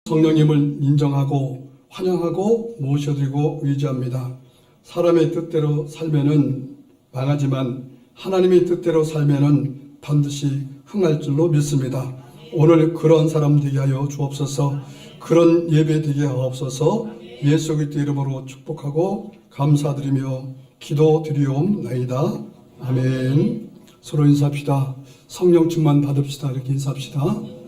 성령님을 인정하고 환영하고 모셔드리고 의지합니다. 사람의 뜻대로 살면은 망하지만 하나님의 뜻대로 살면은 반드시 흥할 줄로 믿습니다. 오늘 그런 사람 되게 하여 주옵소서. 그런 예배 되게 하옵소서. 예수 그리스도 이름으로 축복하고 감사드리며 기도드리옵나이다. 아멘. 서로 인사합시다. 성령 충만 받읍시다. 이렇게 인사합시다.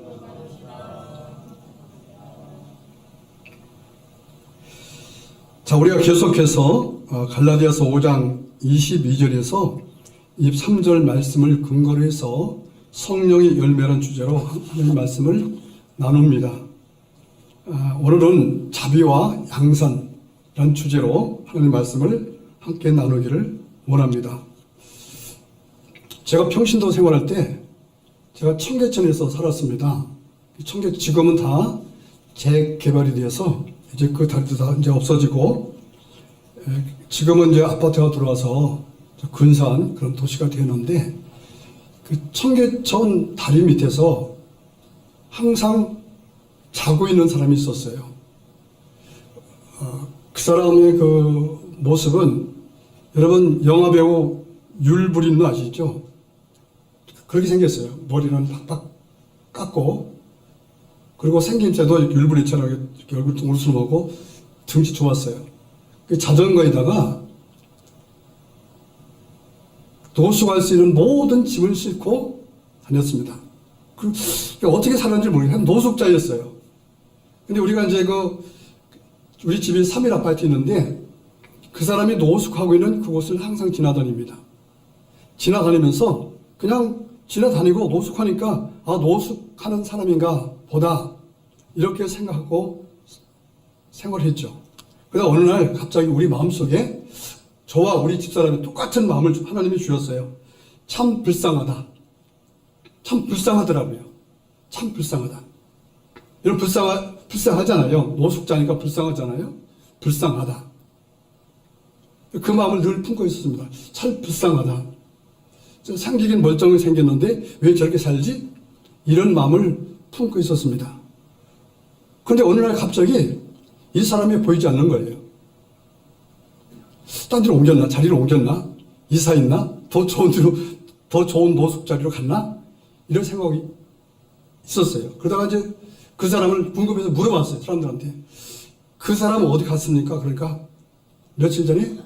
자, 우리가 계속해서 갈라디아서 5장 22절에서 23절 말씀을 근거로 해서 성령의 열매라는 주제로 하나님의 말씀을 나눕니다. 오늘은 자비와 양선이라는 주제로 하나님의 말씀을 함께 나누기를 원합니다. 제가 평신도 생활할 때 제가 청계천에서 살았습니다. 지금은 다 재개발이 되어서 이제 그 다리도 다 이제 없어지고 지금은 이제 아파트가 들어와서 근사한 그런 도시가 되었는데 그 청계천 다리 밑에서 항상 자고 있는 사람이 있었어요. 그 사람의 그 모습은 여러분 영화배우 율브린너 아시죠? 그렇게 생겼어요. 머리는 팍팍 깎고 그리고 생김새도 율브린처럼 이렇게 얼굴 둥글스름하고 등치 좋았어요. 그 자전거에다가 노숙할 수 있는 모든 짐을 싣고 다녔습니다. 어떻게 살았는지 모르겠어요. 노숙자였어요. 근데 우리가 이제 우리 집이 3일 아파트 있는데 그 사람이 노숙하고 있는 그곳을 항상 지나다닙니다. 지나다니면서 그냥 지나다니고 노숙하니까 노숙하는 사람인가 보다 이렇게 생각하고 생활했죠. 그러다 어느 날 갑자기 우리 마음속에 저와 우리 집사람이 똑같은 마음을 하나님이 주셨어요. 참 불쌍하다. 참 불쌍하더라고요. 참 불쌍하다. 여러분 불쌍하잖아요. 노숙자니까 불쌍하잖아요. 불쌍하다. 그 마음을 늘 품고 있었습니다. 참 불쌍하다. 생기긴 멀쩡히 생겼는데 왜 저렇게 살지? 이런 마음을 품고 있었습니다. 그런데 어느 날 갑자기 이 사람이 보이지 않는 거예요. 딴 데로 옮겼나? 자리를 옮겼나? 이사했나? 더 좋은 노숙 자리로 갔나? 이런 생각이 있었어요. 그러다가 이제 그 사람을 궁금해서 물어봤어요. 사람들한테. 그 사람은 어디 갔습니까? 그러니까 며칠 전에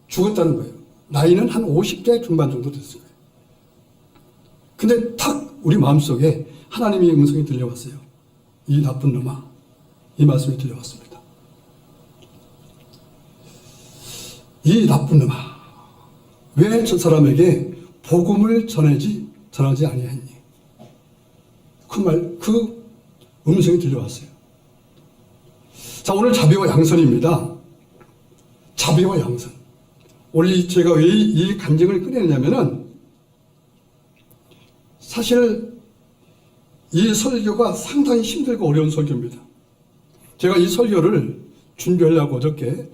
죽었다는 거예요. 나이는 한 50대 중반 정도 됐을 거예요. 근데 탁 우리 마음속에 하나님의 음성이 들려왔어요. 이 나쁜 놈아. 이 말씀이 들려왔습니다. 이 나쁜 놈아. 왜 저 사람에게 복음을 전하지 아니했니? 그 음성이 들려왔어요. 자, 오늘 자비와 양선입니다. 자비와 양선. 오늘 제가 왜 이 간증을 꺼내냐면은 사실 이 설교가 상당히 힘들고 어려운 설교입니다. 제가 이 설교를 준비하려고 그저께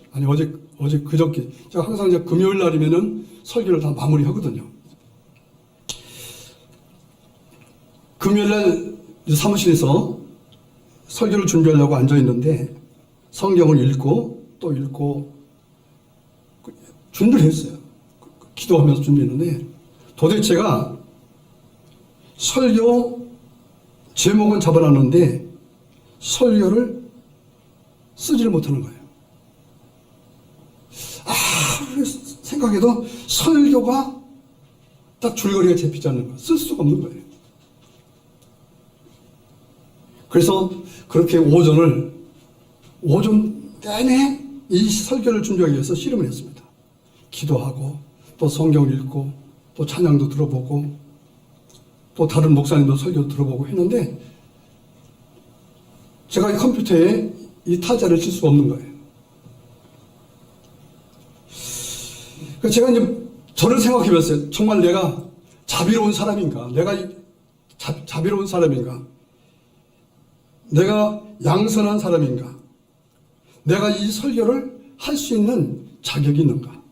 제가 항상 이제 금요일 날이면은 설교를 다 마무리하거든요. 금요일 날 사무실에서 설교를 준비하려고 앉아 있는데 성경을 읽고 또 읽고 준비를 했어요. 기도하면서 준비했는데 도대체 제가 설교 제목은 잡아놨는데 설교를 쓰지를 못하는 거예요. 생각해도 설교가 딱 줄거리가 잡히지 않는 거예요. 쓸 수가 없는 거예요. 그래서 그렇게 오전 내내 이 설교를 준비하기 위해서 씨름을 했습니다. 기도하고 또 성경 읽고 또 찬양도 들어보고 또 다른 목사님도 설교도 들어보고 했는데 제가 이 컴퓨터에 이 타자를 칠 수가 없는 거예요. 그래서 제가 이제 저를 생각해 봤어요. 정말 내가 자비로운 사람인가? 내가 자비로운 사람인가? 내가 양선한 사람인가? 내가 이 설교를 할 수 있는 자격이 있는가?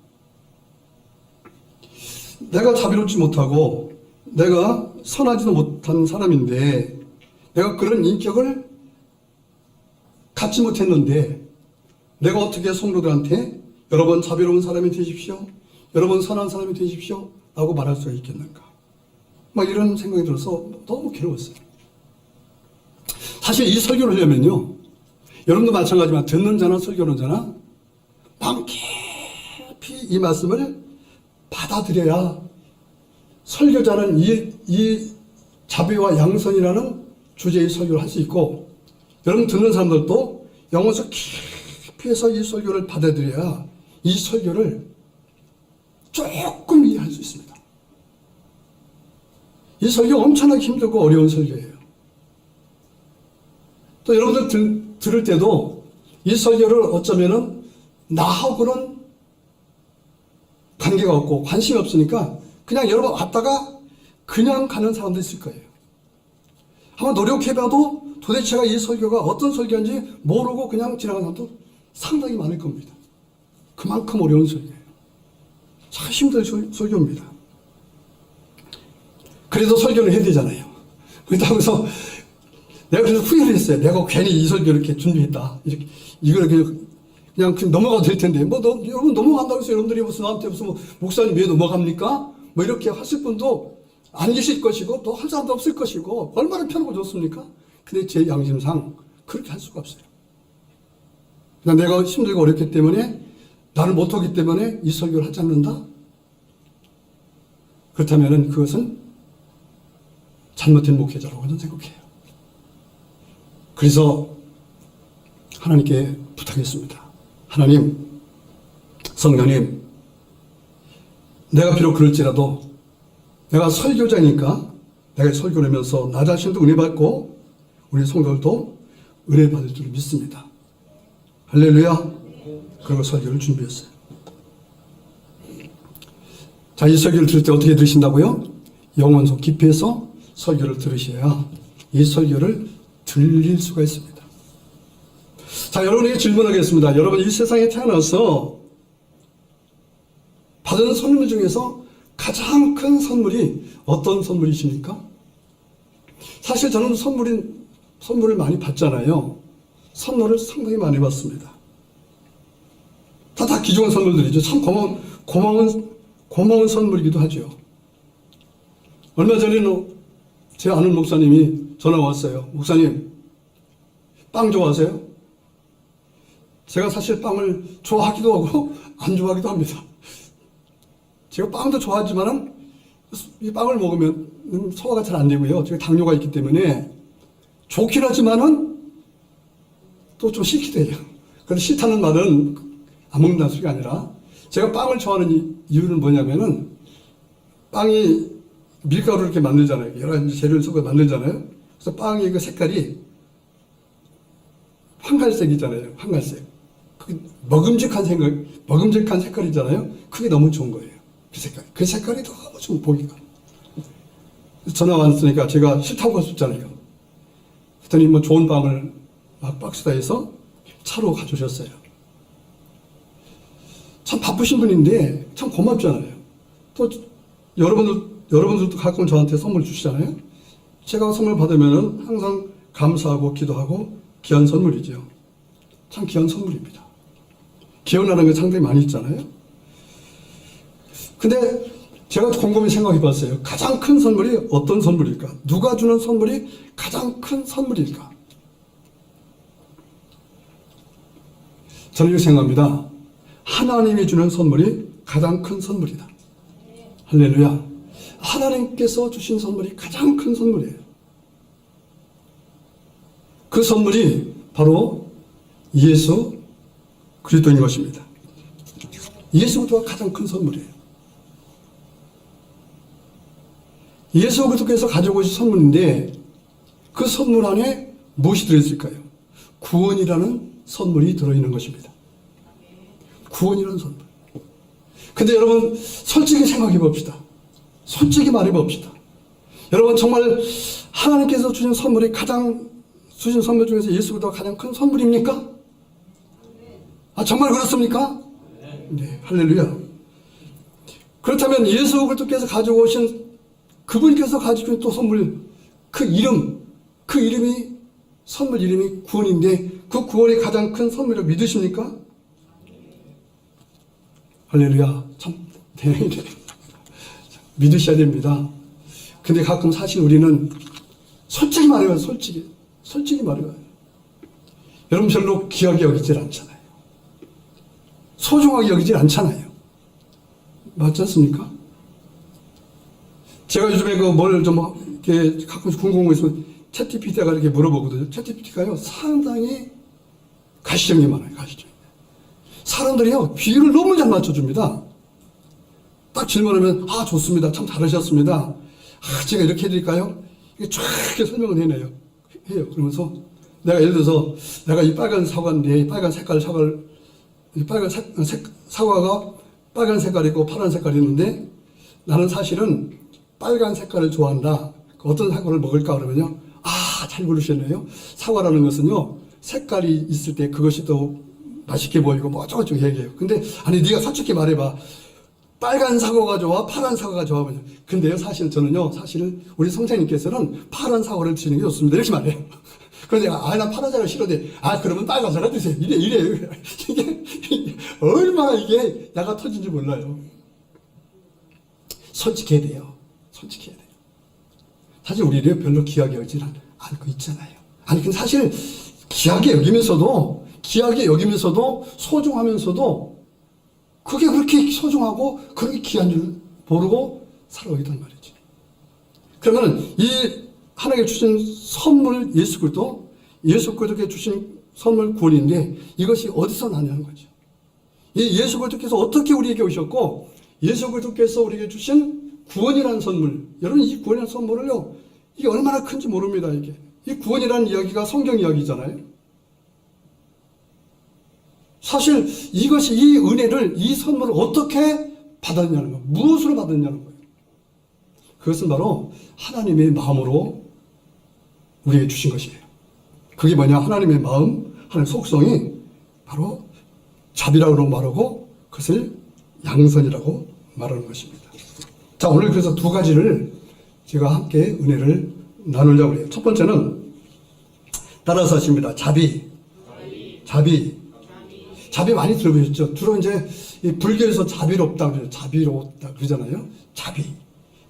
내가 자비롭지 못하고 내가 선하지도 못한 사람인데 내가 그런 인격을 갖지 못했는데 내가 어떻게 성도들한테 여러분 자비로운 사람이 되십시오, 여러분 선한 사람이 되십시오 라고 말할 수가 있겠는가. 막 이런 생각이 들어서 너무 괴로웠어요. 사실 이 설교를 하려면요, 여러분도 마찬가지지만 듣는 자나 설교하는 자나 마음 깊이 이 말씀을 받아들여야 설교자는 이 자비와 양선이라는 주제의 설교를 할 수 있고, 여러분 듣는 사람들도 영어에서 깊이 해서 이 설교를 받아들여야 이 설교를 조금 이해할 수 있습니다. 이 설교 엄청나게 힘들고 어려운 설교예요. 또 여러분들 들을 때도 이 설교를 어쩌면은 나하고는 관계가 없고 관심이 없으니까 그냥 여러분 왔다가 그냥 가는 사람도 있을 거예요. 한번 노력해봐도 도대체가 이 설교가 어떤 설교인지 모르고 그냥 지나가는 사람도 상당히 많을 겁니다. 그만큼 어려운 설교예요. 참 힘든 설교입니다. 그래도 설교를 해야 되잖아요. 그렇다고 내가 그래서 후회를 했어요. 내가 괜히 이 설교를 이렇게 준비했다. 이걸 그냥 넘어가도 될 텐데. 여러분 넘어간다고 해서 여러분들이 무슨 나한테 무슨 목사님 왜 넘어갑니까? 뭐 이렇게 하실 분도 안 계실 것이고 또 할 사람도 없을 것이고 얼마나 편하고 좋습니까? 근데 제 양심상 그렇게 할 수가 없어요. 그냥 내가 힘들고 어렵기 때문에 나를 못하기 때문에 이 설교를 하지 않는다? 그렇다면 그것은 잘못된 목회자라고 저는 생각해요. 그래서 하나님께 부탁했습니다. 하나님, 성령님, 내가 비록 그럴지라도 내가 설교자니까 내가 설교를 하면서 나 자신도 은혜 받고 우리 성도들도 은혜 받을 줄 믿습니다. 할렐루야. 그리고 설교를 준비했어요. 자, 이 설교를 들을 때 어떻게 들으신다고요? 영혼 속 깊이 해서 설교를 들으셔야 이 설교를 들릴 수가 있습니다. 자, 여러분에게 질문하겠습니다. 여러분 이 세상에 태어나서 받은 선물 중에서 가장 큰 선물이 어떤 선물이십니까? 사실 저는 선물을 많이 받잖아요. 선물을 상당히 많이 받습니다. 다 귀중한 선물들이죠. 참 고마운 선물이기도 하죠. 얼마 전에는 제 아는 목사님이 전화 왔어요. 목사님, 빵 좋아하세요? 제가 사실 빵을 좋아하기도 하고 안 좋아하기도 합니다. 제가 빵도 좋아하지만은 이 빵을 먹으면 소화가 잘 안 되고요. 제가 당뇨가 있기 때문에 좋긴 하지만은 또 좀 싫기도 해요. 그런데 싫다는 말은 안 먹는다는 소리가 아니라 제가 빵을 좋아하는 이유는 뭐냐면은 빵이 밀가루를 이렇게 만들잖아요. 여러 가지 재료를 섞어 만들잖아요. 그래서 빵의 그 색깔이 황갈색이잖아요. 황갈색. 그 먹음직한 색깔이잖아요. 그게 너무 좋은 거예요. 그 색깔이 너무 좀 보기가. 전화 왔으니까 제가 싫다고 할 수 없잖아요. 그랬더니 뭐 좋은 빵을 막 박스다 해서 차로 가져오셨어요. 참 바쁘신 분인데 참 고맙잖아요. 또 여러분들도 가끔 저한테 선물 주시잖아요. 제가 선물 받으면 항상 감사하고 기도하고 귀한 선물이죠. 참 귀한 선물입니다. 기억나는 게 상당히 많이 있잖아요. 근데 제가 곰곰이 생각해 봤어요. 가장 큰 선물이 어떤 선물일까? 누가 주는 선물이 가장 큰 선물일까? 저는 이렇게 생각합니다. 하나님이 주는 선물이 가장 큰 선물이다. 할렐루야. 하나님께서 주신 선물이 가장 큰 선물이에요. 그 선물이 바로 예수 그리스도인 것입니다. 예수 그리스도가 가장 큰 선물이에요. 예수 그리스도께서 가지고 오신 선물인데 그 선물 안에 무엇이 들어있을까요? 구원이라는 선물이 들어있는 것입니다. 구원이라는 선물. 근데 여러분 솔직히 생각해 봅시다. 솔직히 말해 봅시다. 여러분 정말 하나님께서 주신 선물이 주신 선물 중에서 예수 그리스도가 가장 큰 선물입니까? 아, 정말 그렇습니까? 네, 할렐루야. 그렇다면 예수 그리스도께서 가지고 오신 그분께서 가지고 또 선물, 선물 이름이 구원인데 그 구원이 가장 큰 선물이라고 믿으십니까? 할렐루야. 참 대단해. 믿으셔야 됩니다. 근데 가끔 사실 우리는 솔직히 말해요. 솔직히 말해요. 여러분 별로 귀하게 여기질 않잖아요. 소중하게 여기질 않잖아요. 맞지 않습니까? 제가 요즘에 뭘 좀 이렇게 가끔씩 궁금한 거 있으면 챗GPT가 이렇게 물어보거든요. 챗GPT가요 상당히 가시적이 많아요. 가시적. 사람들이요 비율을 너무 잘 맞춰줍니다. 딱 질문하면 좋습니다. 참 잘하셨습니다. 제가 이렇게 해드릴까요? 이게 쫙 이렇게 설명을 해요. 그러면서 내가 예를 들어서 내가 이 빨간 사과인데 이 빨간 색깔 사과를 이 빨간 사과가 빨간 색깔이고 파란 색깔이 있는데 나는 사실은 빨간 색깔을 좋아한다. 어떤 사과를 먹을까 그러면요. 잘 고르셨네요. 사과라는 것은요. 색깔이 있을 때 그것이 더 맛있게 보이고 뭐 어쩌고저쩌고 얘기해요. 근데 아니 네가 솔직히 말해봐. 빨간 사과가 좋아? 파란 사과가 좋아? 근데요 사실 저는요. 사실 우리 성장님께서는 파란 사과를 드시는 게 좋습니다. 이렇게 말해요. 그런데 난 파란 사과 싫어데 그러면 빨간 사과 드세요. 이래. 이게 얼마나 이게 야가 터진지 몰라요. 솔직해야 돼요. 사실 우리를 별로 귀하게 여기지 않고 있잖아요. 근데 사실 귀하게 여기면서도 소중하면서도 그게 그렇게 소중하고 그렇게 귀한 줄 모르고 살아오기단 말이죠. 그러면 이 하나님께 주신 선물 예수 그리스도께 주신 선물 구원인데 이것이 어디서 나냐는 거죠. 이 예수 그리스도께서 어떻게 우리에게 오셨고 예수 그리스도께서 우리에게 주신 구원이라는 선물, 여러분 이 구원이라는 선물을요 이게 얼마나 큰지 모릅니다. 이 구원이라는 이야기가 성경 이야기잖아요. 사실 이것이 이 은혜를 이 선물을 어떻게 받았냐는 거예요. 무엇으로 받았냐는 거예요. 그것은 바로 하나님의 마음으로 우리에게 주신 것이에요. 그게 뭐냐? 하나님의 마음, 하나님의 속성이 바로 자비라고 말하고 그것을 양선이라고 말하는 것입니다. 자, 오늘 그래서 두 가지를 제가 함께 은혜를 나누려고 해요. 첫 번째는 따라서 하십니다. 자비 많이 들어보셨죠? 주로 이제 불교에서 자비롭다 그러잖아요.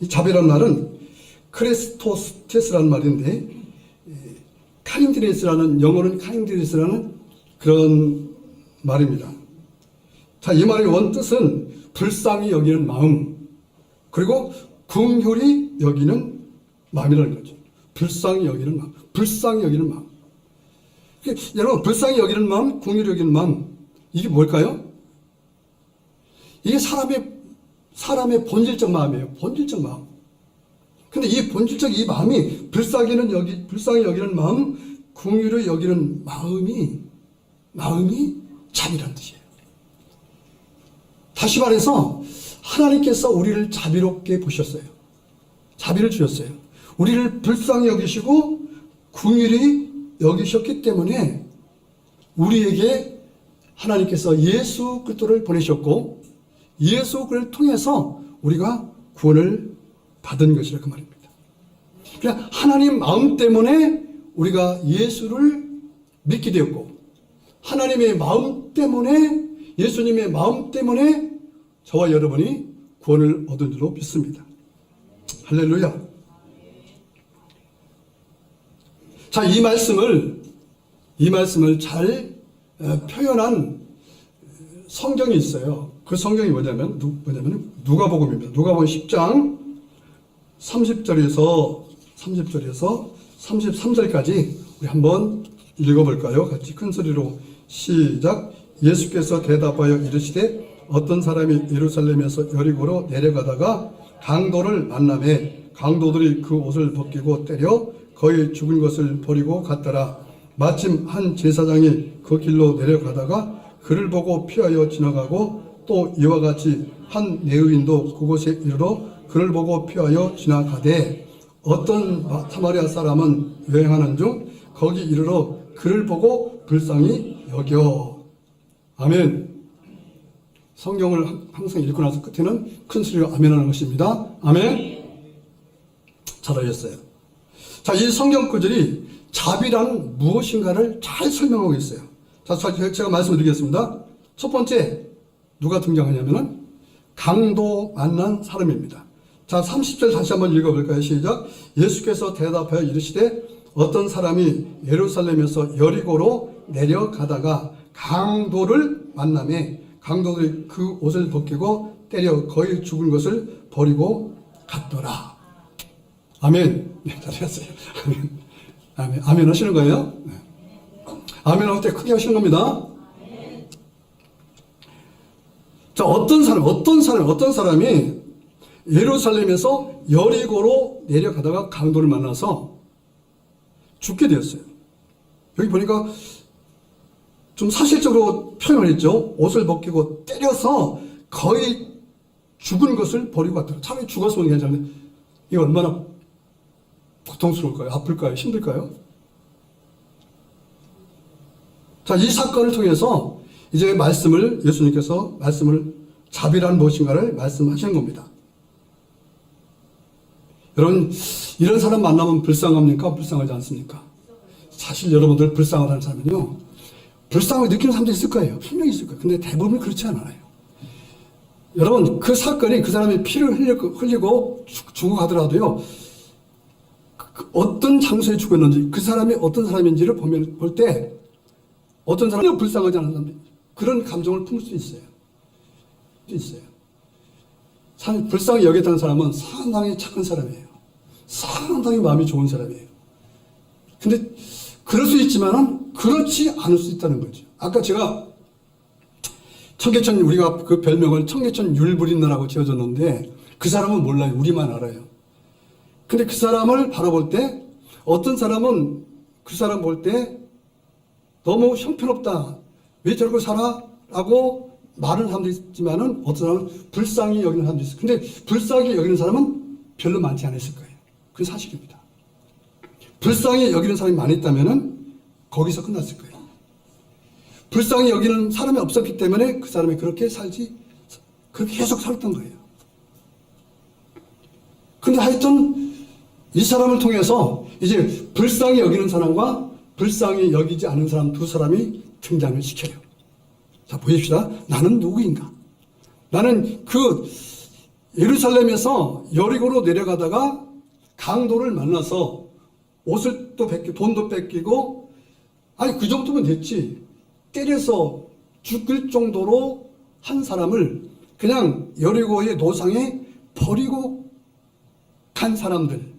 이 자비라는 말은 크리스토스테스라는 말인데 카인드네스라는 영어로는 카인드네스라는 그런 말입니다. 자, 이 말의 원뜻은 불쌍히 여기는 마음 그리고 긍휼히 여기는 마음이라는 거죠. 불쌍히 여기는 마음. 여러분 불쌍히 여기는 마음, 긍휼히 여기는 마음 이게 뭘까요? 이게 사람의 본질적 마음이에요. 본질적 마음. 근데 이 본질적 이 마음이 불쌍히 여기는 마음, 긍휼히 여기는 마음이 자비라는 뜻이에요. 다시 말해서 하나님께서 우리를 자비롭게 보셨어요. 자비를 주셨어요. 우리를 불쌍히 여기시고 긍휼히 여기셨기 때문에 우리에게 하나님께서 예수 그리스도를 보내셨고 예수 그리스도를 통해서 우리가 구원을 받은 것이라 그 말입니다. 그냥 하나님 마음 때문에 우리가 예수를 믿게 되었고 하나님의 마음 때문에 예수님의 마음 때문에 저와 여러분이 구원을 얻은 줄로 믿습니다. 할렐루야. 자, 이 말씀을 잘 표현한 성경이 있어요. 그 성경이 뭐냐면 누가복음입니다. 누가복음 10장 30절에서 33절까지 우리 한번 읽어볼까요? 같이 큰 소리로 시작. 예수께서 대답하여 이르시되 어떤 사람이 예루살렘에서 여리고로 내려가다가 강도를 만나매 강도들이 그 옷을 벗기고 때려 거의 죽은 것을 버리고 갔더라. 마침 한 제사장이 그 길로 내려가다가 그를 보고 피하여 지나가고 또 이와 같이 한 레위인도 그곳에 이르러 그를 보고 피하여 지나가되 어떤 사마리아 사람은 여행하는 중 거기 이르러 그를 보고 불쌍히 여겨. 아멘. 성경을 항상 읽고 나서 끝에는 큰 소리로 아멘하는 것입니다. 아멘. 잘하셨어요. 자, 이 성경 구절이 자비란 무엇인가를 잘 설명하고 있어요. 자, 제가 말씀을 드리겠습니다. 첫 번째, 누가 등장하냐면은 강도 만난 사람입니다. 자, 30절 다시 한번 읽어볼까요? 시작. 예수께서 대답하여 이르시되 어떤 사람이 예루살렘에서 여리고로 내려가다가 강도를 만나매 강도들이 그 옷을 벗기고 때려 거의 죽은 것을 버리고 갔더라. 아멘. 네, 잘하셨어요. 아멘. 아멘. 아멘 하시는 거예요? 네. 아멘 할 때 크게 하시는 겁니다. 자, 어떤 사람이 예루살렘에서 여리고로 내려가다가 강도를 만나서 죽게 되었어요. 여기 보니까 좀 사실적으로 표현을 했죠. 옷을 벗기고 때려서 거의 죽은 것을 버리고 갔더라. 차라리 죽었으면 괜찮은데 이거 얼마나 고통스러울까요? 아플까요? 힘들까요? 자, 이 사건을 통해서 이제 예수님께서 말씀을 자비란 무엇인가를 말씀하시는 겁니다. 여러분, 이런 사람 만나면 불쌍합니까? 불쌍하지 않습니까? 사실 여러분들 불쌍하다는 사람은요, 불쌍하게 느끼는 사람도 있을 거예요. 분명히 있을 거예요. 근데 대부분 그렇지 않아요. 여러분, 그 사건이 그 사람이 피를 흘리고 죽어가더라도요, 어떤 장소에 죽었는지, 그 사람이 어떤 사람인지를 볼 때, 어떤 사람이 불쌍하지 않은 사람들, 그런 감정을 품을 수 있어요. 사실 불쌍히 여겼다는 사람은 상당히 착한 사람이에요. 상당히 마음이 좋은 사람이에요. 근데 그럴 수 있지만은 그렇지 않을 수 있다는 거죠. 아까 제가 청계천, 우리가 그 별명을 청계천 율부린너라고 지어줬는데 그 사람은 몰라요. 우리만 알아요. 근데 그 사람을 바라볼 때 어떤 사람은 그 사람 볼 때 너무 형편없다. 왜 저렇게 살아? 라고 말하는 사람도 있지만은 어떤 사람은 불쌍히 여기는 사람도 있어요. 근데 불쌍히 여기는 사람은 별로 많지 않았을 거예요. 그게 사실입니다. 불쌍히 여기는 사람이 많이 있다면은 거기서 끝났을 거예요. 불쌍히 여기는 사람이 없었기 때문에 그 사람이 그렇게 계속 살았던 거예요. 근데 하여튼 이 사람을 통해서 이제 불쌍히 여기는 사람과 불쌍히 여기지 않은 사람 두 사람이 등장을 시켜요. 자, 보십시다. 나는 누구인가? 나는 그 예루살렘에서 여리고로 내려가다가 강도를 만나서 옷을 또 뺏기고 돈도 뺏기고, 아니 그 정도면 됐지. 때려서 죽을 정도로 한 사람을 그냥 여리고의 노상에 버리고 간 사람들.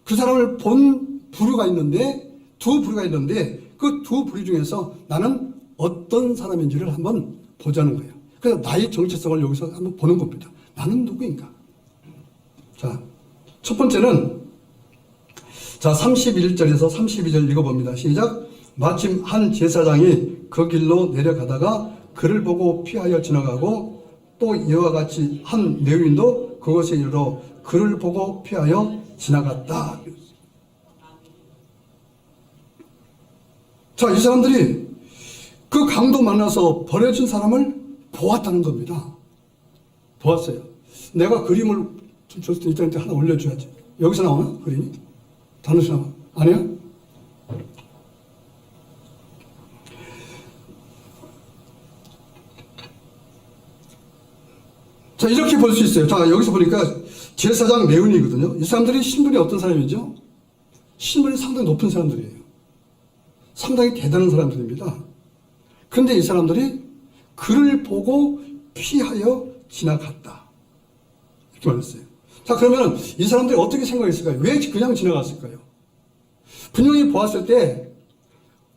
그 사람을 본 부류가 있는데, 두 부류가 있는데 그 두 부류 중에서 나는 어떤 사람인지를 한번 보자는 거예요. 그래서 나의 정체성을 여기서 한번 보는 겁니다. 나는 누구인가? 자, 첫 번째는 자, 31절에서 32절 읽어봅니다. 시작. 마침 한 제사장이 그 길로 내려가다가 그를 보고 피하여 지나가고 또 이와 같이 한 레위인도 그것에 이르러 그를 보고 피하여 지나갔다. 자, 이 사람들이 그 강도 만나서 버려진 사람을 보았다는 겁니다. 보았어요. 내가 그림을 좀 줬을 때 인터넷에 하나 올려줘야지. 여기서 나오나? 그림이? 단어시 나와? 아니야? 자, 이렇게 볼 수 있어요. 자, 여기서 보니까 제사장 레위인이거든요. 이 사람들이 신분이 어떤 사람이죠? 신분이 상당히 높은 사람들이에요. 상당히 대단한 사람들입니다. 그런데 이 사람들이 그를 보고 피하여 지나갔다. 이렇게 말했어요. 자, 그러면 이 사람들이 어떻게 생각했을까요? 왜 그냥 지나갔을까요? 분명히 보았을 때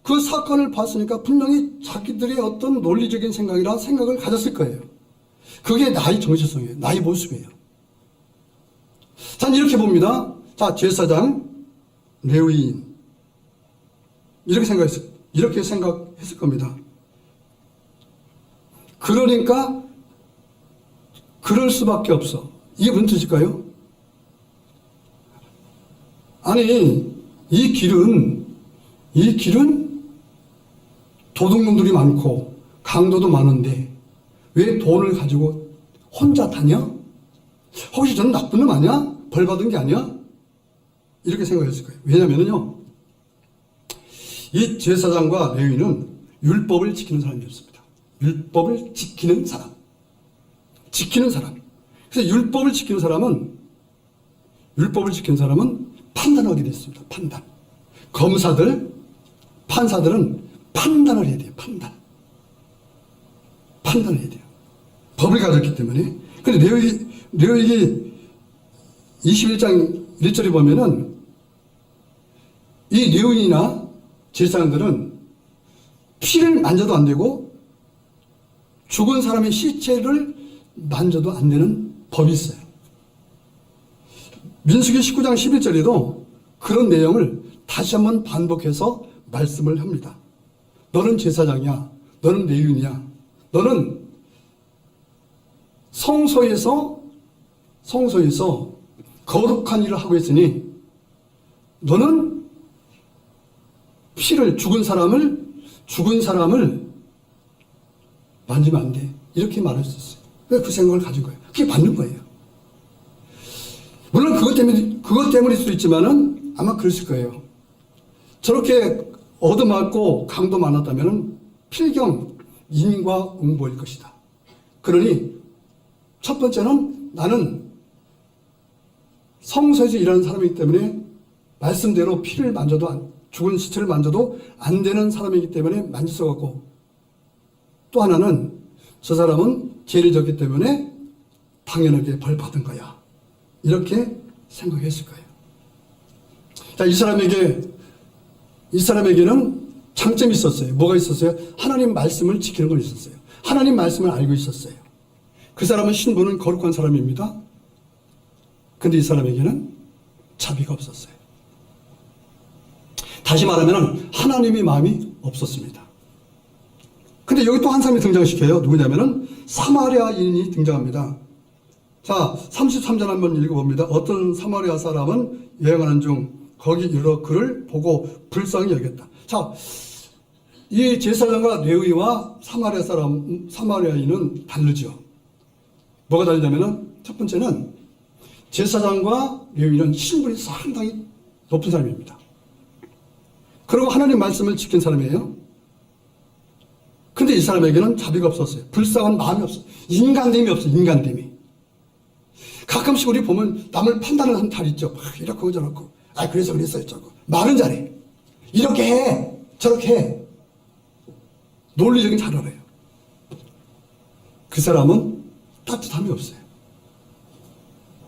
그 사건을 봤으니까 분명히 자기들의 어떤 논리적인 생각을 가졌을 거예요. 그게 나의 정체성이에요. 나의 모습이에요. 전 이렇게 봅니다. 자, 제사장, 레위인. 이렇게 생각했을 겁니다. 그러니까 그럴 수밖에 없어. 이게 무슨 뜻일까요? 아니, 이 길은 도둑놈들이 많고 강도도 많은데 왜 돈을 가지고 혼자 다녀? 혹시 저는 나쁜 놈 아니야? 벌 받은 게 아니야? 이렇게 생각했을 거예요. 왜냐면요, 이 제사장과 레위인은 율법을 지키는 사람이었습니다. 율법을 지키는 사람. 지키는 사람. 그래서 율법을 지키는 사람은 판단하게 되어 있습니다. 판단. 검사들, 판사들은 판단을 해야 돼요. 판단을 해야 돼요. 법을 가졌기 때문에. 근데 레위기 21장 1절에 보면은 이 레위인이나 제사장들은 피를 만져도 안 되고 죽은 사람의 시체를 만져도 안 되는 법이 있어요. 민수기 19장 11절에도 그런 내용을 다시 한번 반복해서 말씀을 합니다. 너는 제사장이야. 너는 레위인이야. 너는 성소에서 거룩한 일을 하고 있으니 너는 피를 죽은 사람을 만지면 안 돼. 이렇게 말할 수 있어요. 왜 그 생각을 가진 거예요? 그게 맞는 거예요. 물론 그것 때문일 수도 있지만은 아마 그랬을 거예요. 저렇게 얻어맞고 강도 많았다면은 필경 인과응보일 것이다. 그러니 첫 번째는 나는 성소에서 일하는 사람이기 때문에 말씀대로 피를 만져도 죽은 시체를 만져도 안 되는 사람이기 때문에 만질 수 없고, 또 하나는 저 사람은 죄를 졌기 때문에 당연하게 벌 받은 거야. 이렇게 생각했을 거예요. 자, 이 사람에게는 장점이 있었어요. 뭐가 있었어요? 하나님 말씀을 지키는 건 있었어요. 하나님 말씀을 알고 있었어요. 그 사람은 신분은 거룩한 사람입니다. 근데 이 사람에게는 자비가 없었어요. 다시 말하면 하나님의 마음이 없었습니다. 근데 여기 또 한 사람이 등장시켜요. 누구냐면은 사마리아인이 등장합니다. 자, 33절 한번 읽어봅니다. 어떤 사마리아 사람은 여행하는 중 거기 이르러 그를 보고 불쌍히 여겼다. 자, 이 제사장과 레위와 사마리아인은 다르죠. 뭐가 다르냐면은 첫 번째는 제사장과 레위는 신분이 상당히 높은 사람입니다. 그리고 하나님 말씀을 지킨 사람이에요. 근데 이 사람에게는 자비가 없었어요. 불쌍한 마음이 없어요. 인간됨이 없어요. 인간됨이. 가끔씩 우리 보면 남을 판단을 하는 탈 있죠. 이렇게 저렇고. 그래서 그랬어요. 저거. 말은 잘해. 이렇게 해. 저렇게 해. 논리적인 잘 알아요. 그 사람은 따뜻함이 없어요.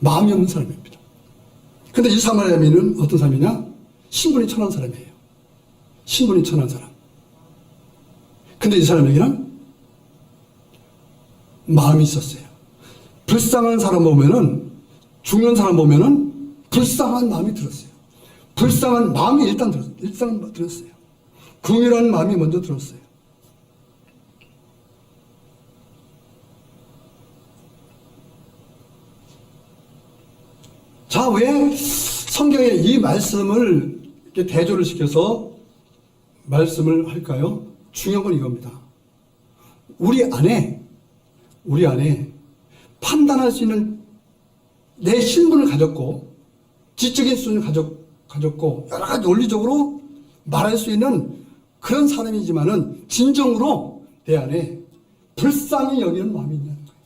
마음이 없는 사람입니다. 근데 이 사마리아인은 어떤 사람이냐? 신분이 천한 사람이에요. 신분이 천한 사람. 근데 이 사람에게는 마음이 있었어요. 불쌍한 사람 보면은, 죽는 사람 보면은 불쌍한 마음이 들었어요. 불쌍한 마음이 일단 들었어요. 긍휼한 마음이 먼저 들었어요. 자, 왜 성경에 이 말씀을 이렇게 대조를 시켜서 말씀을 할까요? 중요한 건 이겁니다. 우리 안에 판단할 수 있는 내 신분을 가졌고, 지적인 수준을 가졌고, 여러 가지 논리적으로 말할 수 있는 그런 사람이지만은, 진정으로 내 안에 불쌍히 여기는 마음이 있냐는 거예요.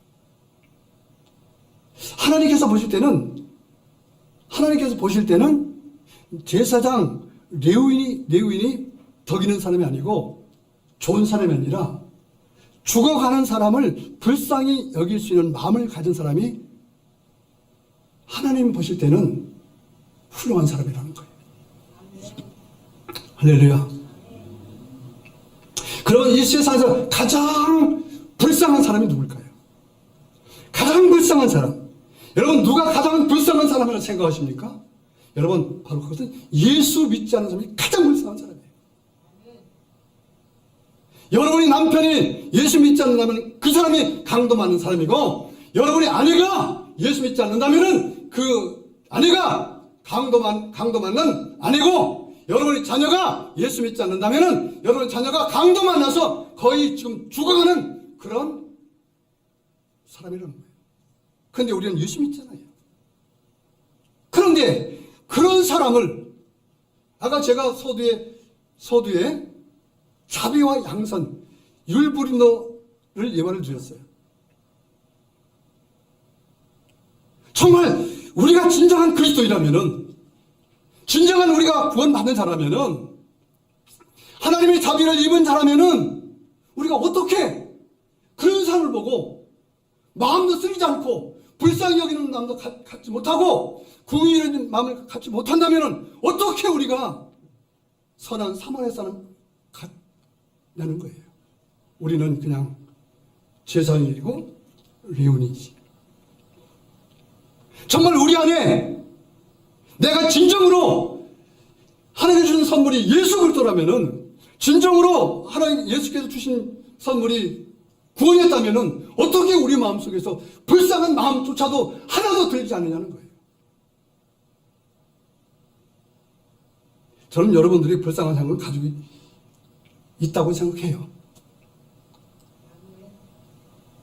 하나님께서 보실 때는 제사장, 레위인이 덕 있는 사람이 아니고 좋은 사람이 아니라 죽어가는 사람을 불쌍히 여길 수 있는 마음을 가진 사람이 하나님 보실 때는 훌륭한 사람이라는 거예요. 할렐루야. 그러면 이 세상에서 가장 불쌍한 사람이 누굴까요? 가장 불쌍한 사람. 여러분, 누가 가장 불쌍한 사람이라고 생각하십니까? 여러분, 바로 그것은 예수 믿지 않는 사람이 가장 불쌍한 사람이에요. 여러분이 남편이 예수 믿지 않는다면 그 사람이 강도 맞는 사람이고, 여러분이 아내가 예수 믿지 않는다면 그 아내가 강도 맞는 아내고, 여러분의 자녀가 예수 믿지 않는다면 여러분의 자녀가 강도 만나서 거의 지금 죽어가는 그런 사람이라는 거예요. 그런데 우리는 예수 믿잖아요. 그런데 그런 사랑을 아까 제가 서두에 자비와 양선, 율부린너를 예화를 드렸어요. 정말 우리가 진정한 그리스도인이라면은, 진정한 우리가 구원받는 자라면은, 하나님의 자비를 입은 자라면은 우리가 어떻게 그런 사람을 보고 마음도 쓰리지 않고 불쌍히 여기는 마음도 갖지 못하고 궁의는 마음을 갖지 못한다면은 어떻게 우리가 선한 사마리아 사람 갖냐는 거예요. 우리는 그냥 제사장이고 레온이지. 정말 우리 안에 내가 진정으로 하나님이 주신 선물이 예수 그리스도라면은, 진정으로 하나님 예수께서 주신 선물이 구원이었다면은 어떻게 우리 마음속에서 불쌍한 마음조차도 하나도 들지 않느냐는 거예요. 저는 여러분들이 불쌍한 삶을 가지고 있다고 생각해요.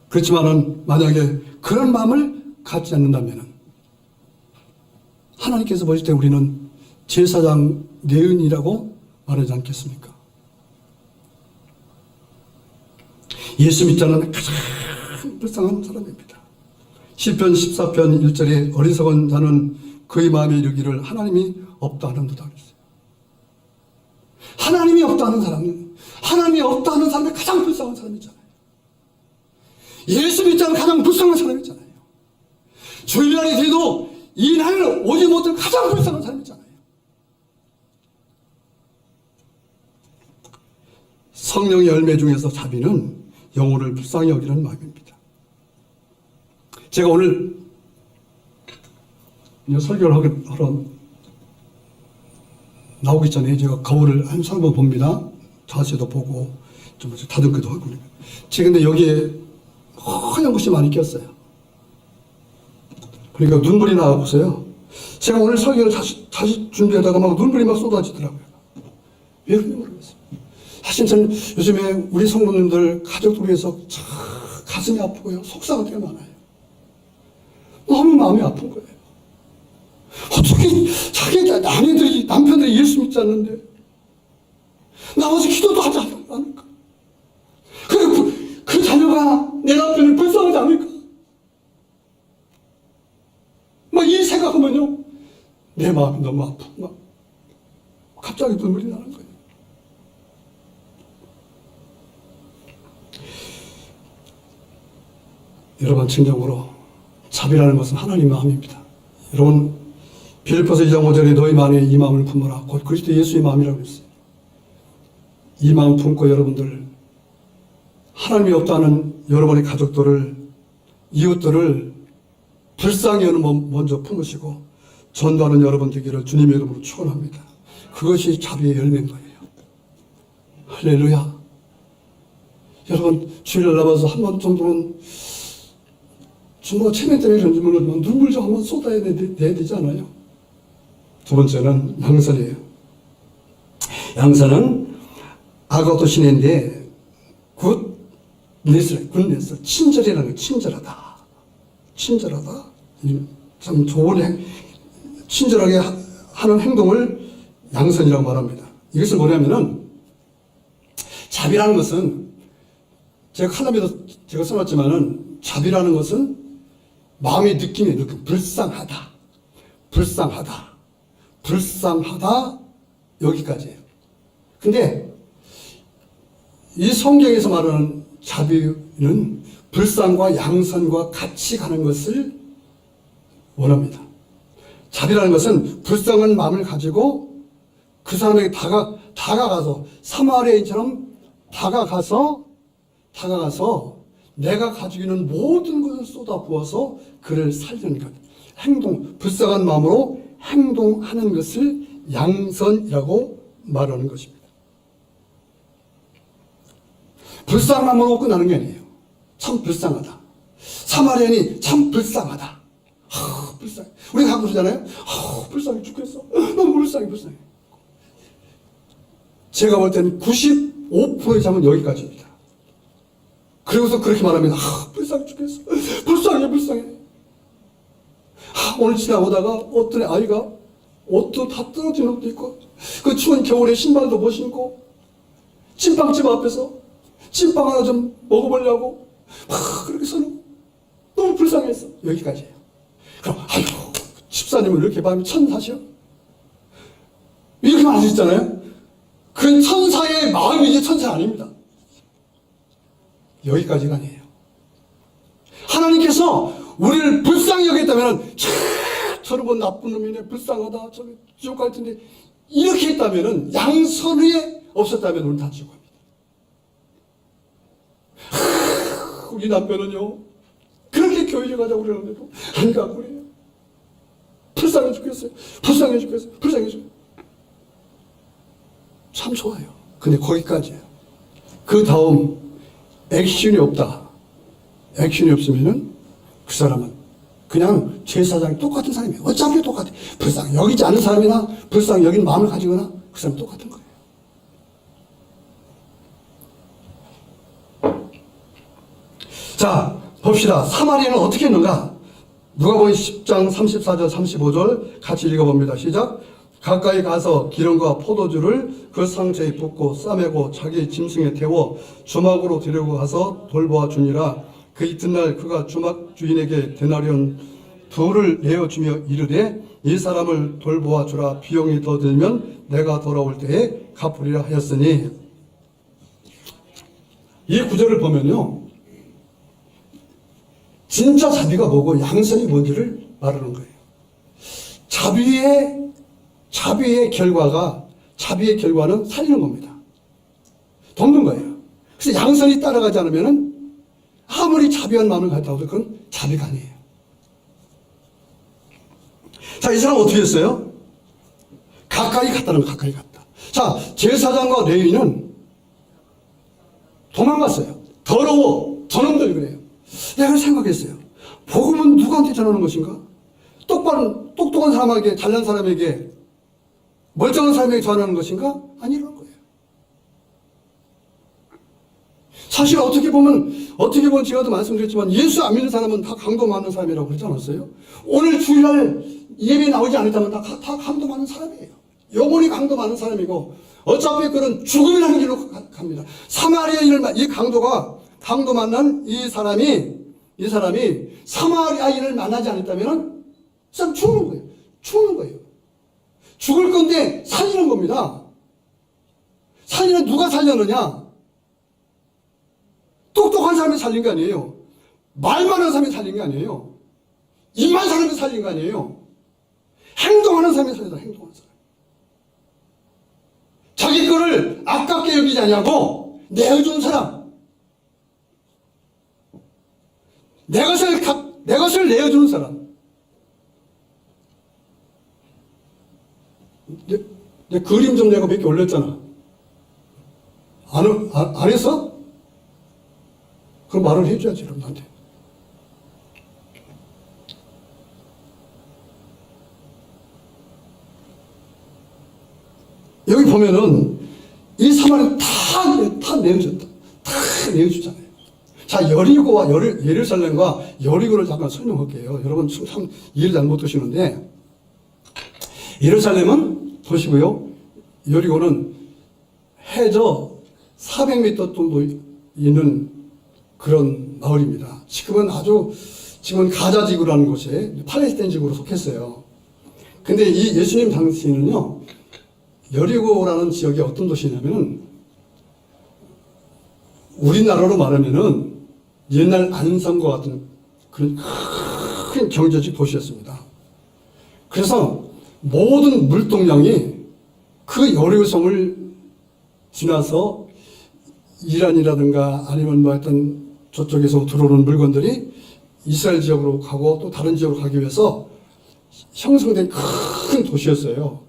그렇지만은 만약에 그런 마음을 갖지 않는다면은 하나님께서 보실 때 우리는 제사장 내은이라고 말하지 않겠습니까? 예수 믿지 않는 가장 불쌍한 사람입니다. 시편 14편 1절에 어리석은 자는 그의 마음에 이르기를 하나님이 없다 하는도다 그랬어요. 하나님이 없다 하는 사람은, 하나님이 없다 하는 사람이 가장 불쌍한 사람이잖아요. 예수 믿지 않는 가장 불쌍한 사람이잖아요. 주일날이 돼도 이 날을 오지 못할 가장 불쌍한 사람이잖아요. 성령의 열매 중에서 자비는 영혼을 불쌍히 여기는 마음입니다. 제가 오늘 설교를 하러 나오기 전에 제가 거울을 한 3번 봅니다. 자세도 보고 좀 다듬기도 하고. 제가 근데 여기에 하얀 것이 많이 꼈어요. 그러니까 눈물이 나와보세요. 제가 오늘 설교를 다시 준비하다가 막 눈물이 막 쏟아지더라고요. 왜 그런지 모르겠어요. 사실 저는 요즘에 우리 성도님들 가족들 위해서 참 가슴이 아프고요. 속상할 때가 많아요. 너무 마음이 아픈 거예요. 어떻게 자기 아내들이, 남편들이 예수 믿지 않는데 나머지 기도도 하지 않을까? 그리고 그 자녀가 내 남편을 불쌍하지 않을까? 막 이 생각하면요, 내 마음이 너무 아프고 막 갑자기 눈물이 나는 거예요. 여러분, 진정으로 자비라는 것은 하나님 마음입니다. 여러분, 빌립보서 2장 5절에 너희 마음에 이 마음을 품어라. 곧 그리스도 예수의 마음이라고 했어요. 이 마음 품고 여러분들, 하나님이 없다는 여러분의 가족들을, 이웃들을 불쌍히 먼저 품으시고 전도하는 여러분 되기를 주님의 이름으로 축원합니다. 그것이 자비의 열매인 거예요. 할렐루야. 여러분, 주일날 남아서 한 번 정도는 주모가 체면 때문에 그런지 모르지만 눈물 좀 한번 쏟아야 되지 않아요? 두 번째는 양선이에요. 양선은 아가도 신인데 굿 네스, 친절이라는 거, 친절하다. 친절하다. 참 좋은 친절하게 하는 행동을 양선이라고 말합니다. 이것은 뭐냐면은, 자비라는 것은, 제가 칼럼에도 제가 써놨지만은, 자비라는 것은 마음의 느낌, 불쌍하다. 불쌍하다. 불쌍하다. 여기까지예요. 근데 이 성경에서 말하는 자비는 불쌍과 양선과 같이 가는 것을 원합니다. 자비라는 것은 불쌍한 마음을 가지고 그 사람에게 다가가서 사마리아인처럼 다가가서 내가 가지고 있는 모든 것을 쏟아부어서 그를 살리는 것. 불쌍한 마음으로 행동하는 것을 양선이라고 말하는 것입니다. 불쌍한 마음으로 끝나는 게 아니에요. 참 불쌍하다. 사마리아인이 참 불쌍하다. 불쌍해. 우리가 가끔 그러잖아요. 불쌍해 죽겠어. 너무 불쌍해. 제가 볼 때는 95%의 잠은 여기까지입니다. 그러고서 그렇게 말합니다. 불쌍해 죽겠어. 불쌍해. 오늘 지나오다가 어떤 아이가 옷도 다 떨어진 옷도 있고, 그 추운 겨울에 신발도 못 신고, 찐빵집 앞에서 찐빵 하나 좀 먹어보려고 막 그렇게 서는 너무 불쌍했어. 여기까지예요. 그럼 아이고 집사님은 이렇게 밤에 천사시여? 이렇게 말하셨잖아요. 그 천사의 마음이지 천사 아닙니다. 여기까지가 아니에요. 하나님께서 우리를 불쌍히 여겼다면 저러고 나쁜 놈이네 불쌍하다 저기 지옥 갈 텐데 이렇게 했다면 양선에 없었다면 우리는 다 지옥 갑니다. 우리 남편은요 그렇게 교회에 가자고 그러는데도 안 가고 그래요. 불쌍해 죽겠어요. 불쌍해 죽겠어요. 불쌍해 죽겠어요. 참 좋아요. 근데 거기까지예요. 그 다음 액션이 없다. 액션이 없으면은 그 사람은 그냥 제사장이 똑같은 사람이에요. 어차피 똑같아. 불쌍히 여기지 않은 사람이나 불쌍히 여긴 마음을 가지거나 그 사람은 똑같은 거예요. 자, 봅시다. 사마리아는 어떻게 했는가? 누가복음 10장 34절 35절 같이 읽어봅니다. 시작. 가까이 가서 기름과 포도주를 그 상처에 붓고 싸매고 자기 짐승에 태워 주막으로 데리고 가서 돌보아 주니라. 그 이튿날 그가 주막 주인에게 데나리온 둘을 내어주며 이르되 이 사람을 돌보아 주라. 비용이 더 들면 내가 돌아올 때에 갚으리라 하였으니. 이 구절을 보면요 진짜 자비가 뭐고 양선이 뭔지를 말하는 거예요. 자비의 결과는 살리는 겁니다. 돕는 거예요. 그래서 양선이 따라가지 않으면은 아무리 자비한 마음을 갖다고 해도 그건 자비가 아니에요. 자, 이 사람 어떻게 했어요? 가까이 갔다는 거, 가까이 갔다. 자, 제사장과 레위는 도망갔어요. 더러워. 저놈들 그래요. 내가 생각했어요. 복음은 누구한테 전하는 것인가? 똑똑한 사람에게, 잘난 사람에게, 멀쩡한 사람에게 전하는 것인가? 아니라는 거예요. 사실 어떻게 보면 제가도 말씀드렸지만 예수 안 믿는 사람은 다 강도 많은 사람이라고 그러지 않았어요? 오늘 주일날 예배 나오지 않았다면 다 강도 많은 사람이에요. 영혼이 강도 많은 사람이고 어차피 그런 죽음이라는 길로 갑니다. 사마리아인을 이 강도 만난 이 사람이 사마리아인을 만나지 않았다면 참 죽는 거예요. 죽을 건데 살리는 겁니다. 살리는 누가 살렸느냐? 똑똑한 사람이 살린 게 아니에요. 말 많은 사람이 살린 게 아니에요. 입만 사람이 살린 거 아니에요. 행동하는 사람이 살렸다. 행동하는 사람. 자기 거를 아깝게 여기지 않냐고 내어준 사람. 내 것을 내어주는 사람. 내 그림 좀 내가 몇 개 올렸잖아. 안 했어? 그럼 말을 해줘야지, 여러분한테. 여기 보면은 이 사마리아 다 내어줬다. 다 내어주잖아요. 자, 여리고와 예루살렘과 여리고를 잠깐 설명할게요. 여러분 참 이해를 잘 못하시는데 예루살렘은 도시고요. 여리고는 해저 400m 정도 있는 그런 마을입니다. 지금은 가자 지구라는 곳에 팔레스타인 지구로 속했어요. 근데 이 예수님 당시에는요, 여리고라는 지역이 어떤 도시냐면은 우리나라로 말하면은 옛날 안성과 같은 그런 큰 경제적 도시였습니다. 그래서 모든 물동량이 그 여리고성을 지나서 이란이라든가 아니면 뭐 하여튼 저쪽에서 들어오는 물건들이 이스라엘 지역으로 가고 또 다른 지역으로 가기 위해서 형성된 큰 도시였어요.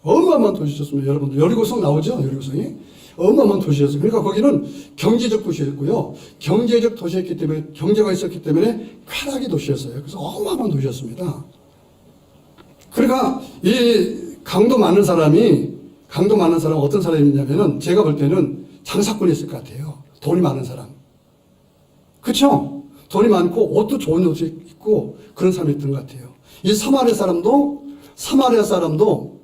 어마어마한 도시였습니다. 여러분들 여리고성 나오죠? 여리고성이 어마어마한 도시였어요. 그러니까 거기는 경제적 도시였고요. 경제적 도시였기 때문에 경제가 있었기 때문에 쾌락의 도시였어요. 그래서 어마어마한 도시였습니다. 그러니까 이 강도 많은 사람은 어떤 사람이냐면은 제가 볼 때는 장사꾼이었을 것 같아요. 돈이 많은 사람. 그렇죠? 돈이 많고 옷도 좋은 옷이 있고 그런 사람이 있던 것 같아요. 이 사마리아 사람도 사마리아 사람도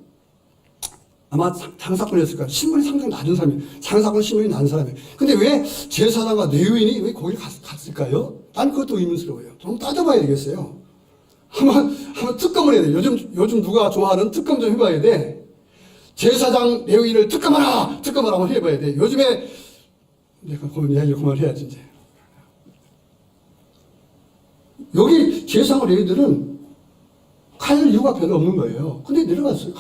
아마 장사꾼이었을 거야. 신분이 상당히 낮은 사람이에요. 장사꾼 신분이 낮은 사람이에요. 근데 왜 제사장과 레위인이 왜 거기 갔을까요? 난 그것도 의문스러워요. 좀 따져봐야 되겠어요. 한번 특검을 해야 돼. 요즘 누가 좋아하는 특검 좀 해봐야 돼. 제사장 레위인을 특검하라 한번 해봐야 돼. 요즘에 내가 이야기를 그만해야지 이제. 여기 제사장 레위들은 갈 이유가 별로 없는 거예요. 근데 내려갔어요.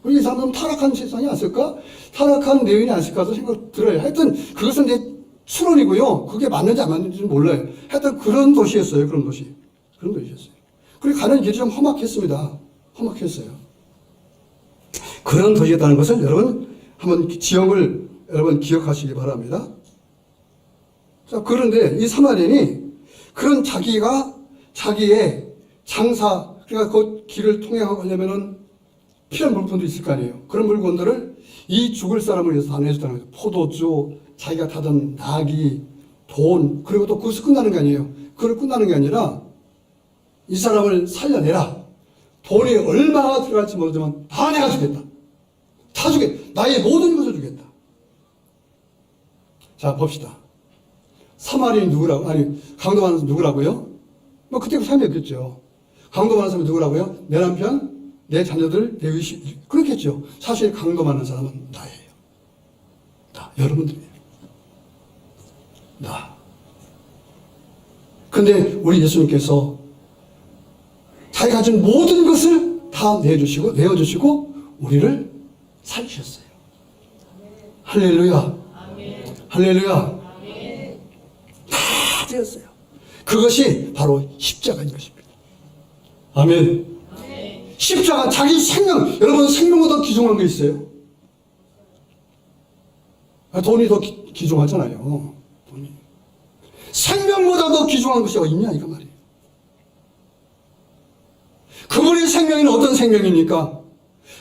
이 사람은 타락한 세상이 왔을까? 타락한 레위인이 왔을까도 생각 들어요. 하여튼 그것은 내 추론이고요. 그게 맞는지 안 맞는지는 몰라요. 하여튼 그런 도시였어요. 그런 도시였어요. 그리고 가는 길이 좀 험악했습니다. 험악했어요. 그런 도시였다는 것을 여러분 한번 지역을 여러분 기억하시기 바랍니다. 자, 그런데 이 사마리아인이 그런 자기의 장사, 그러니까 그 길을 통행하려면은 필요한 물건도 있을 거 아니에요. 그런 물건들을 이 죽을 사람을 위해서 다 내줬다는 거죠. 포도주, 자기가 타던 나귀, 돈, 그리고 또 그것이 끝나는 게 아니에요. 그걸 끝나는 게 아니라 이 사람을 살려내라. 돈이 얼마나 들어갈지 모르지만 다 내가 주겠다. 다 주겠다. 나의 모든 것을 주겠다. 자, 봅시다. 사마리아인 누구라고? 아니, 강도 많은 사람 누구라고요? 뭐 그때 그 사람이 없겠죠. 강도 많은 사람이 누구라고요? 내 남편, 내 자녀들, 내 위시. 그렇겠죠. 사실 강도 많은 사람은 나예요. 나, 여러분들이에요. 나. 근데 우리 예수님께서 자기 가진 모든 것을 다 내어주시고 우리를 살리셨어요. 할렐루야. 할렐루야. 다 되었어요. 그것이 바로 십자가인 것입니다. 아멘. 십자가, 자기 생명, 여러분 생명보다 귀중한 게 있어요? 돈이 더 귀중하잖아요. 돈이. 생명보다 더 귀중한 것이 어디 있냐, 이거 말이에요. 그분의 생명은 어떤 생명입니까?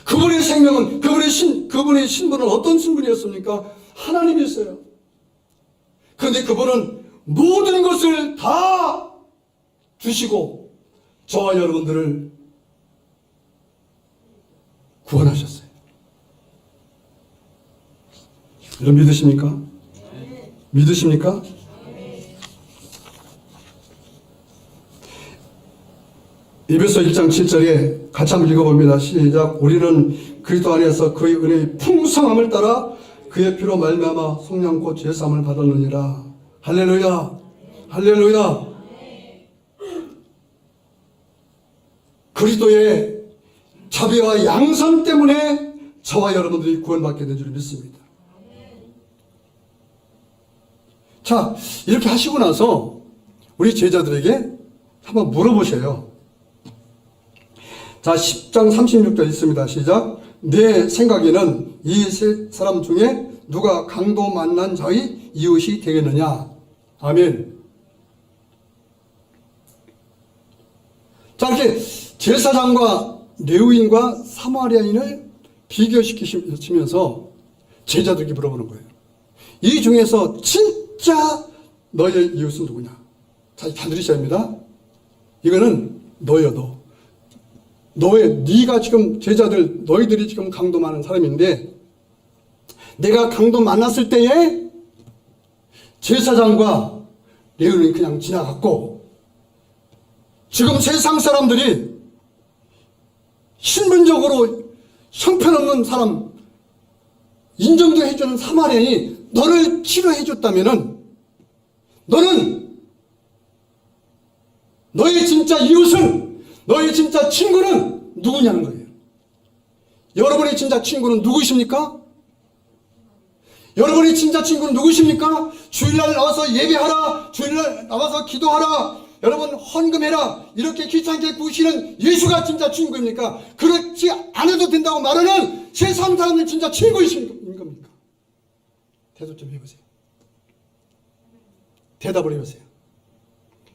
그분의 생명은, 그분의 신분은 어떤 신분이었습니까? 하나님이었어요. 그런데 그분은 모든 것을 다 주시고 저와 여러분들을 구원하셨어요. 여러분 믿으십니까? 믿으십니까? 에베소 1장 7절에 같이 한번 읽어봅니다. 시작. 우리는 그리스도 안에서 그의 은혜의 풍성함을 따라 그의 피로 말미암아 성령과 죄사함을 받았느니라. 할렐루야. 할렐루야. 그리스도의 자비와 양선 때문에 저와 여러분들이 구원받게 된 줄 믿습니다. 자, 이렇게 하시고 나서 우리 제자들에게 한번 물어보셔요. 자, 10장 36절 있습니다. 시작. 내 생각에는 이 세 사람 중에 누가 강도 만난 자의 이웃이 되겠느냐. 아멘. 자, 이렇게 제사장과 레위인과 사마리아인을 비교시키시면서 제자들에게 물어보는 거예요. 이 중에서 진짜 너의 이웃은 누구냐? 자, 다 들으셔야 합니다. 이거는 너예요, 너. 네가 지금 제자들, 너희들이 지금 강도 많은 사람인데, 내가 강도 만났을 때에 제사장과 레위인은 그냥 지나갔고, 지금 세상 사람들이 신분적으로 형편없는 사람, 인정도 해주는 사마리아인이 너를 치료해줬다면은, 너는, 너의 진짜 이웃은, 너의 진짜 친구는 누구냐는 거예요. 여러분의 진짜 친구는 누구십니까? 여러분의 진짜 친구는 누구십니까? 주일날 나와서 예배하라, 주일날 나와서 기도하라, 여러분 헌금해라, 이렇게 귀찮게 구시는 예수가 진짜 친구입니까? 그렇지 않아도 된다고 말하는 세상 사람들 진짜 친구이신 겁니까? 대답 좀 해보세요. 대답을 해보세요.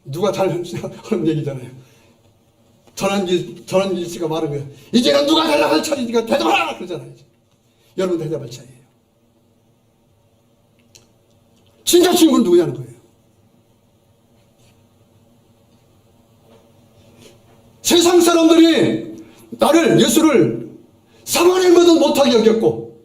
누가 잘 하는 얘기잖아요. 전환길 씨가 말한 거예요. 이제는 누가 대답할 차례니까 대답하라! 그러잖아요. 여러분 대답할 차례예요. 진짜 친구는 누구냐는 거예요. 세상 사람들이 예수를 사마리아인보다 못하게 여겼고,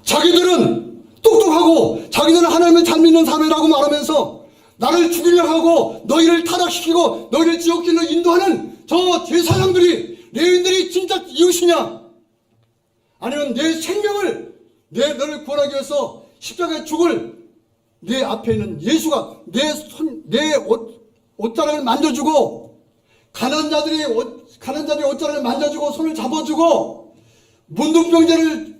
자기들은 똑똑하고 자기들은 하나님을 잘 믿는 사람이라고 말하면서 나를 죽이려고 하고 너희를 타락시키고 너희를 지옥길로 인도하는 저 제사장들이, 레위인들이 진짜 이웃이냐? 아니면 내 생명을, 너를 구원하기 위해서 십자가에 죽을 내 앞에 있는 예수가 내 옷자락을 만져주고, 가난한 자들의 옷자락을 만져주고 손을 잡아주고, 문둥병자를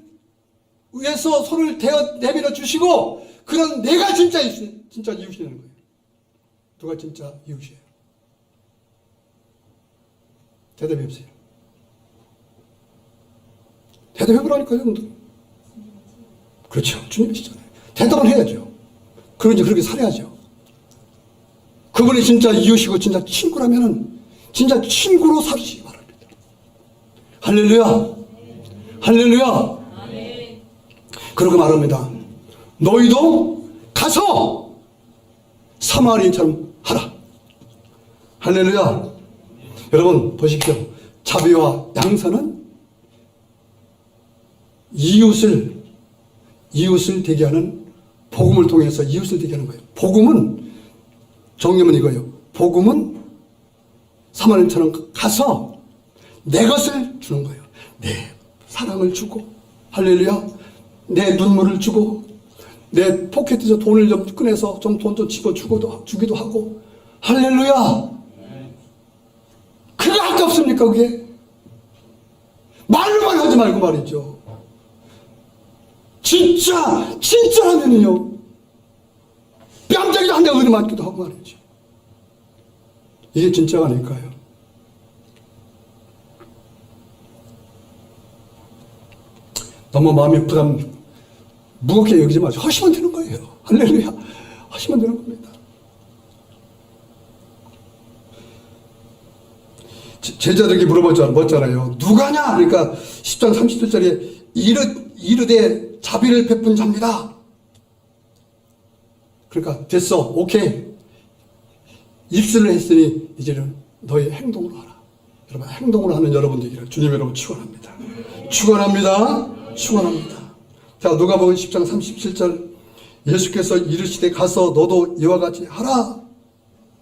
위해서 손을 내밀어 주시고, 그런 내가 진짜 이웃이라는 거예요. 누가 진짜 이웃이에요? 대답해 보세요. 대답해 보라니까요, 여러분들. 그렇죠. 주님이시잖아요. 대답을 해야죠. 그럼 이제 그렇게 살아야죠. 그분이 진짜 이웃이고 진짜 친구라면은 진짜 친구로 살으시기 바랍니다. 할렐루야. 할렐루야. 그러고 말합니다. 너희도 가서 사마리아인처럼 하라. 할렐루야. 여러분 보십시오. 자비와 양선은 이웃을 되게 하는, 복음을 통해서 이웃을 되게 하는 거예요. 복음은, 정념은 이거예요. 복음은 사마리아인처럼 가서 내 것을 주는 거예요. 내 사랑을 주고, 할렐루야, 내 눈물을 주고, 내 포켓에서 돈을 좀 꺼내서 돈 좀 주기도 하고, 할렐루야. 그게 아깝습니까? 그게 말로만 하지 말고 말이죠. 진짜 하면은요, 뺨때기도 한 대 어디 맞기도 하고 말이죠. 이게 진짜가 아닐까요? 너무 마음이 무겁게 여기지 마세요. 하시면 되는 거예요. 할렐루야. 하시면 되는 겁니다. 제자들에게 물어봤잖아요. 누가냐? 그러니까 10장 30절에 이르되 자비를 베푼 자입니다. 그러니까 됐어. 오케이. 입술을 했으니 이제는 너의 행동으로 하라. 여러분, 행동으로 하는 여러분 되기를 주님으로 축원합니다. 축원합니다. 축원합니다. 자, 누가복음 10장 37절, 예수께서 이르시되 가서 너도 이와 같이 하라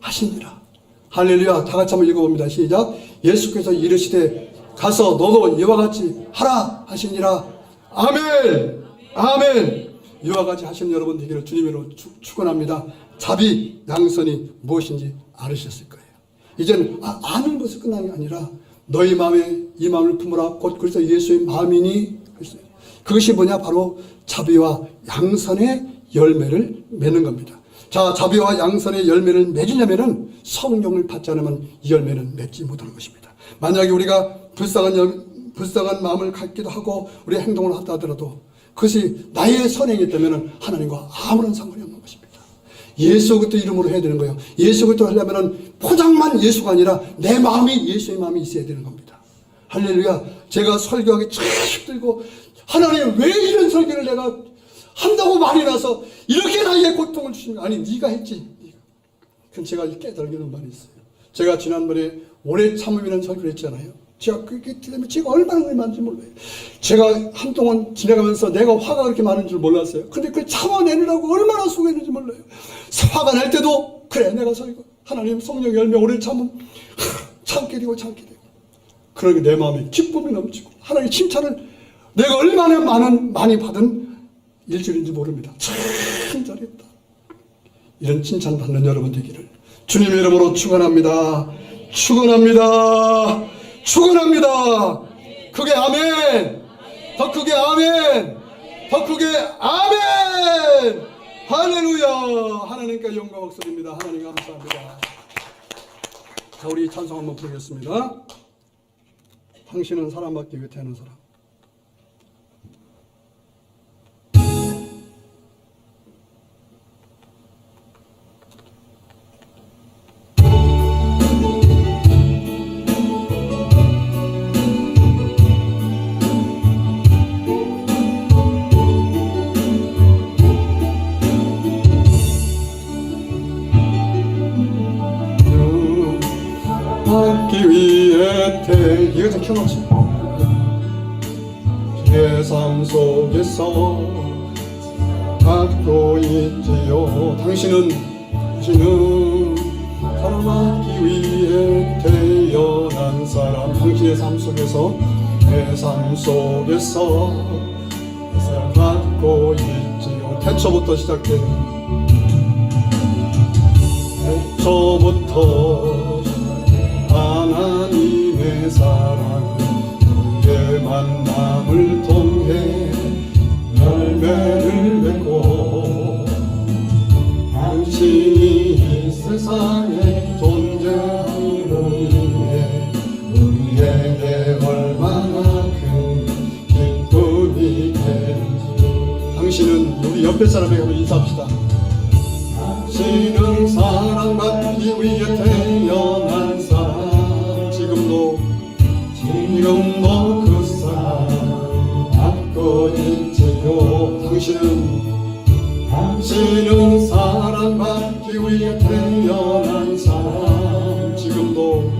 하시니라. 할렐루야. 다 같이 한번 읽어봅니다. 시작. 예수께서 이르시되 가서 너도 이와 같이 하라 하시니라. 아멘. 아멘. 이와 같이 하시는 여러분 되기를 주님으로 축원합니다. 자비, 양선이 무엇인지 알으셨을 거예요. 이제는 아는 것이 끝난 게 아니라 너희 마음에 이 마음을 품으라. 곧 그래서 예수의 마음이니. 그것이 뭐냐? 바로 자비와 양선의 열매를 맺는 겁니다. 자, 자비와 양선의 열매를 맺으려면은 성령을 받지 않으면 이 열매는 맺지 못하는 것입니다. 만약에 우리가 불쌍한 마음을 갖기도 하고 우리 행동을 한다 하더라도 그것이 나의 선행이 있다면 하나님과 아무런 상관이 없는 것입니다. 예수 그리스도 이름으로 해야 되는 거예요. 예수 그리스도 하려면 포장만 예수가 아니라 내 마음이 예수의 마음이 있어야 되는 겁니다. 할렐루야. 제가 설교하기 참 힘들고, 하나님 왜 이런 설교를 내가 한다고 말이 나서 이렇게 나에게 고통을 주시는 거. 아니, 네가 했지. 네가. 그럼 제가 깨달은 말이 있어요. 제가 지난번에 오래 참음이라는 설교를 했잖아요. 제가 그게 때문에 제가 얼마나 많은지 몰라요. 제가 한동안 지나가면서 내가 화가 그렇게 많은 줄 몰랐어요. 근데 그걸 참아내느라고 얼마나 수고했는지 몰라요. 화가 날 때도 그래, 내가 설교 하나님 성령 열매 오래 참음 참게 되고 그러게 내 마음에 기쁨이 넘치고 하나님 칭찬을 내가 얼마나 많이 받은 일주일인지 모릅니다. 참 잘했다. 이런 칭찬 받는 여러분 되기를 주님의 이름으로 축원합니다. 축원합니다. 축원합니다. 크게 아멘. 더 크게 아멘. 더 크게 아멘. 할렐루야. 하나님께 영광 박수드립니다. 하나님 감사합니다. 자, 우리 찬송 한번 부르겠습니다. 당신은 사랑받기 위해 태어난 사람. 받기 위해 이거 좀 켜놓지. 내 삶 속에서 갖고 있지요. 당신은 사랑받기 위해 태어난 사람. 당신의 삶 속에서, 내 삶 속에서 사랑받고 있지요. 태초부터 시작된, 태초부터 하나님의 사랑, 우리의 만남을 통해 열매를 맺고, 당신이 이 세상에 존재함으로 인해 우리에게 얼마나 큰 기쁨이 되는지. 당신은, 우리 옆에 사람에게 한번 인사합시다. 당신은 사랑받기 위해 태어난 사람. 지금도 그 사랑 받고 있지요. 당신은 사랑받기 위해 태어난 사람. 지금도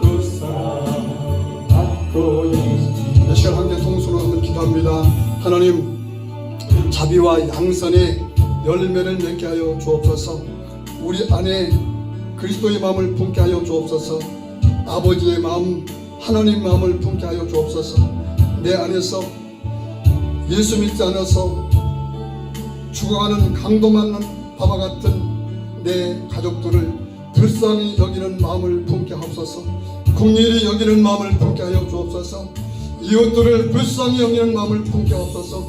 그 사랑 받고 있지요. 이 시간 함께 통수로 한번 기도합니다. 하나님, 자비와 양선의 열매를 맺게 하여 주옵소서. 우리 안에 그리스도의 마음을 품게 하여 주옵소서. 아버지의 마음, 하나님 마음을 품게 하여 주옵소서. 내 안에서 예수 믿지 않아서 죽어가는 강도만 바와 같은 내 가족들을 불쌍히 여기는 마음을 품게 하옵소서. 긍휼히 여기는 마음을 품게 하여 주옵소서. 이웃들을 불쌍히 여기는 마음을 품게 하옵소서.